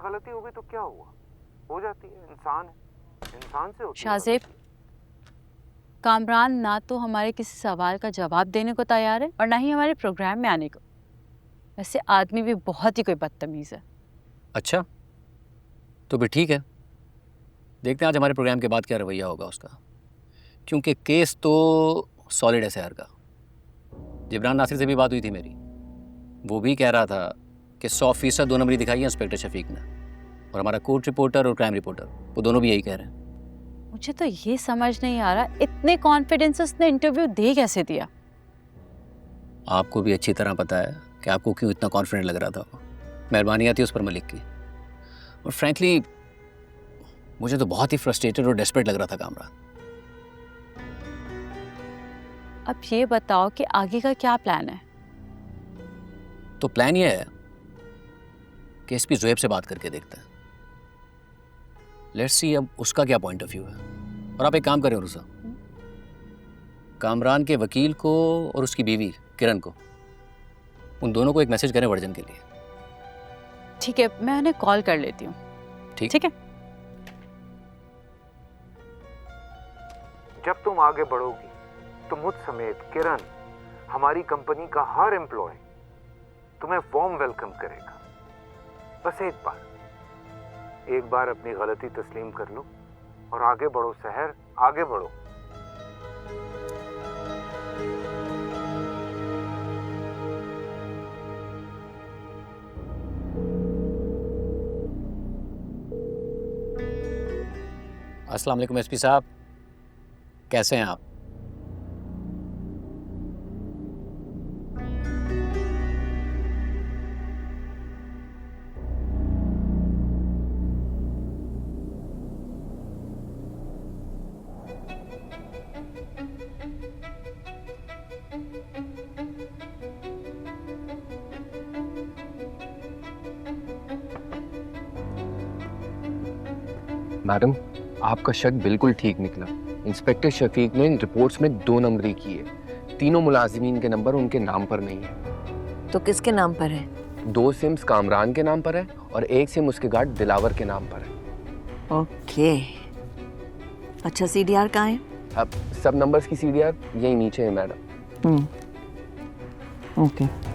गलती हो गई तो क्या हुआ, हो जाती है, इंसान है, इंसान से होती है शाहजेब, कामरान ना तो हमारे किसी सवाल का जवाब देने को तैयार है और ना ही हमारे प्रोग्राम में आने को। वैसे आदमी भी बहुत ही कोई बदतमीज है। अच्छा, तो फिर ठीक है, देखते हैं आज हमारे प्रोग्राम के बाद क्या रवैया होगा उसका, क्योंकि केस तो सॉलिड है शहर का। जिब्रान नासिर से भी बात हुई थी मेरी, वो भी कह रहा था कि 100% 2 नंबरी दिखाई है इंस्पेक्टर शफीक ने, और हमारा कोर्ट रिपोर्टर और क्राइम रिपोर्टर वो दोनों भी यही कह रहे हैं। मुझे तो ये समझ नहीं आ रहा इतने कॉन्फिडेंस उसने इंटरव्यू दे कैसे दिया। आपको भी अच्छी तरह पता है कि आपको क्यों इतना कॉन्फिडेंट लग रहा था। मेहरबानी आती उस पर मलिक की, और फ्रैंकली मुझे तो बहुत ही फ्रस्ट्रेटेड और डेस्परेट लग रहा था कामरान। अब ये बताओ कि आगे का क्या प्लान है? तो प्लान ये है कि एसपी ज़ुएब से बात करके देखते हैं। लेट्स सी अब उसका क्या पॉइंट ऑफ व्यू है। और आप एक काम करें रुसा, कामरान के वकील को और उसकी बीवी किरण को, उन दोनों को एक मैसेज करें वर्जन के लिए। ठीक है, मैं उन्हें कॉल कर लेती हूँ। ठीक है। जब तुम आगे बढ़ोगी तो मुझ समेत किरण, हमारी कंपनी का हर एम्प्लॉय तुम्हें वार्म वेलकम करेगा। बस एक बार अपनी गलती तस्लीम कर लो और आगे बढ़ो शहर, आगे बढ़ो। अस्सलाम वालेकुम एसपी साहब, कैसे हैं आप? मैडम, आपका शक बिल्कुल ठीक निकला। इंस्पेक्टर शफीक ने इन रिपोर्ट्स में 2 नंबरी की है। तीनों मुलाजिमीन के नंबर उनके नाम पर नहीं है। तो किसके नाम पर है? 2 सिम्स कामरान के नाम पर है और 1 सिम उसके गार्ड दिलावर के नाम पर है। ओके। अच्छा, सीडीआर कहाँ है? अब सब नंबर्स की सीडीआर यही नीचे है मैडम। ओके।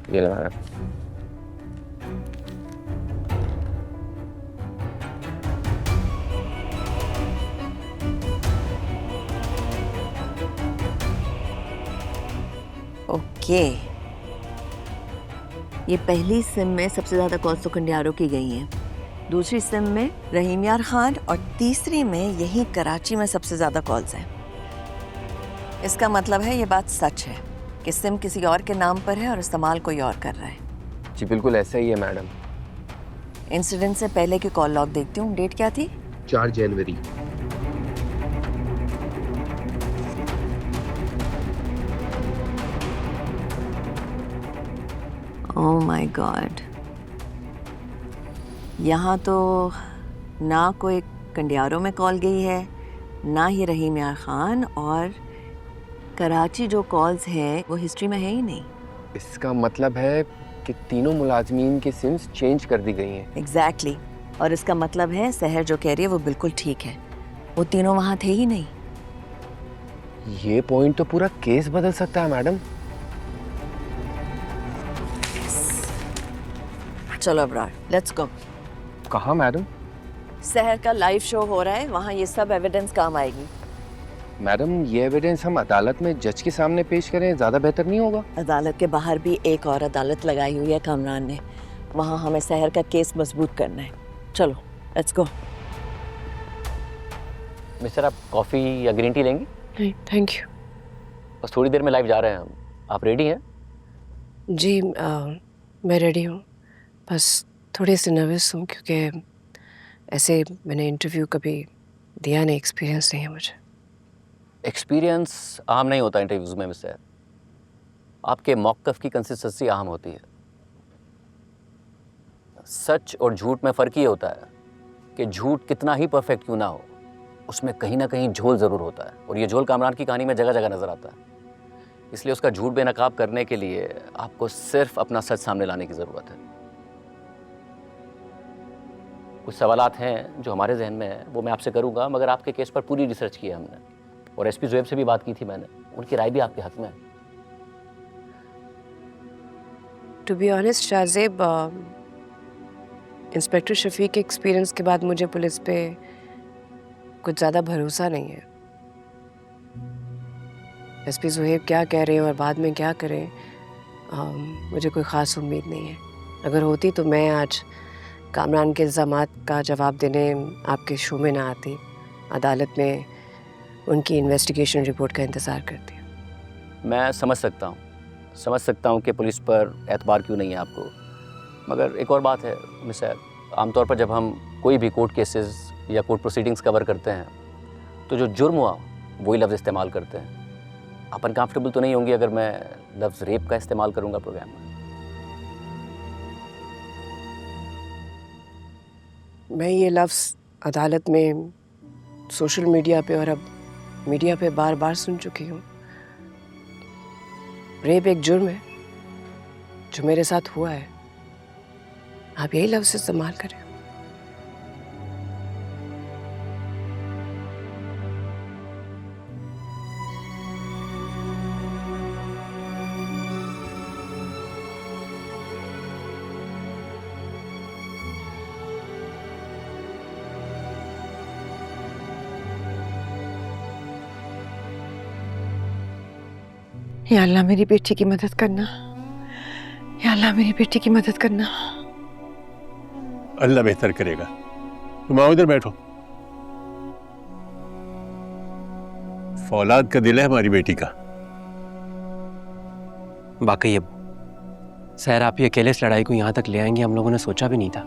ये लो मैडम। ओके। ये पहली सिम में सबसे ज्यादा कॉल्स तो कंडियारों की गई हैं, दूसरी सिम में रहीम यार खान और तीसरी में यही कराची में सबसे ज्यादा कॉल्स हैं। इसका मतलब है ये बात सच है कि सिम किसी और के नाम पर है और इस्तेमाल कोई और कर रहा है। जी बिल्कुल ऐसा ही है मैडम। इंसिडेंट से पहले की कॉल लॉग देखती हूँ। डेट क्या थी? 4 जनवरी। ओह माय गॉड, यहाँ तो ना कोई कंडियारों में कॉल गई है, ना ही रहीम यार खान, और कराची जो कॉल्स हैं वो हिस्ट्री में है ही नहीं। इसका मतलब है कि तीनों मुलाजमीन की सिम्स चेंज कर दी गई हैं। एग्जैक्टली। और इसका मतलब है सहर जो कह रही है वो बिल्कुल ठीक है, वो तीनों वहाँ थे ही नहीं। ये पॉइंट तो पूरा केस बदल सकता है मैडम। चलो अब्रार, लेट्स गो। कहाँ मैडम? शहर का लाइव शो हो रहा है, वहाँ ये सब एविडेंस काम आएगी। मैडम ये एविडेंस हम अदालत में जज के सामने पेश करें, ज़्यादा बेहतर नहीं होगा? अदालत के बाहर भी एक और अदालत लगाई हुई है कामरान ने, वहाँ हमें शहर का केस मजबूत करना है। चलो लेट्स गो। मिस्टर, आप कॉफ़ी या ग्रीन टी लेंगी? नहीं थैंक यू। बस थोड़ी देर में लाइव जा रहे हैं हम। आप रेडी हैं? जी मैं रेडी हूँ, बस थोड़ी सी नर्वस हूँ क्योंकि ऐसे मैंने इंटरव्यू कभी दिया नहीं, एक्सपीरियंस नहीं है मुझे। एक्सपीरियंस अहम नहीं होता इंटरव्यूज़ में मिस्टर। आपके मौक़िफ़ की कंसिस्टेंसी अहम होती है। सच और झूठ में फ़र्क ये होता है कि झूठ कितना ही परफेक्ट क्यों ना हो, उसमें कहीं ना कहीं झोल ज़रूर होता है, और ये झोल कामरान की कहानी में जगह जगह नज़र आता है। इसलिए उसका झूठ बेनकाब करने के लिए आपको सिर्फ अपना सच सामने लाने की ज़रूरत है। कुछ सवालात हैं जो हमारे जहन में है, वो मैं आपसे करूंगा, मगर आपके केस पर पूरी रिसर्च की है हमने, और एसपी ज़ुएब से भी बात की थी मैंने, उनकी राय भी आपके हक में है। To be honest Shahzeb, inspector Shafiq के एक्सपीरियंस के बाद मुझे पुलिस पे कुछ ज़्यादा भरोसा नहीं है। एसपी ज़ुएब क्या कह रहे हैं और बाद में क्या करें, मुझे कोई ख़ास उम्मीद नहीं है। अगर होती तो मैं आज कामरान के इल्ज़ामात का जवाब देने आपके शो में ना आती, अदालत में उनकी इन्वेस्टिगेशन रिपोर्ट का इंतज़ार करती। मैं समझ सकता हूँ कि पुलिस पर एतबार क्यों नहीं है आपको, मगर एक और बात है मिस्टर, आमतौर पर जब हम कोई भी कोर्ट केसेस या कोर्ट प्रोसीडिंग्स कवर करते हैं तो जो जुर्म हुआ वही लफ्ज़ इस्तेमाल करते हैं। आप अनकम्फर्टेबल तो नहीं होंगी अगर मैं लफ्ज़ रेप का इस्तेमाल करूँगा प्रोग्राम में? मैं ये लफ्ज़ अदालत में, सोशल मीडिया पे और अब मीडिया पे बार बार सुन चुकी हूँ। रेप एक जुर्म है जो मेरे साथ हुआ है, आप यही लफ्ज़ इस्तेमाल करें। या अल्लाह मेरी बेटी की मदद करना, या अल्लाह मेरी बेटी की मदद करना। अल्लाह बेहतर करेगा। तुम आओ इधर बैठो। फौलाद का दिल है हमारी बेटी का। वाकई अब्बू, सैर आप ये अकेले इस लड़ाई को यहाँ तक ले आएंगे हम लोगों ने सोचा भी नहीं था।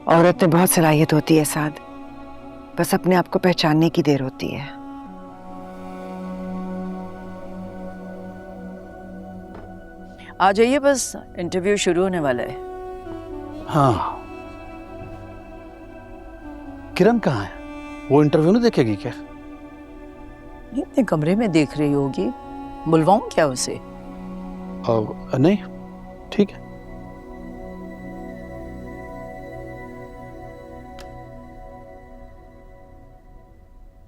औरत में बहुत सलाहियत होती है साद, बस अपने आप को पहचानने की देर होती है। आ जाइए, बस इंटरव्यू शुरू होने वाला है। हाँ, किरण कहाँ है? वो इंटरव्यू नहीं देखेगी क्या? अपने कमरे में देख रही होगी, बुलवाऊं क्या उसे? नहीं, ठीक है।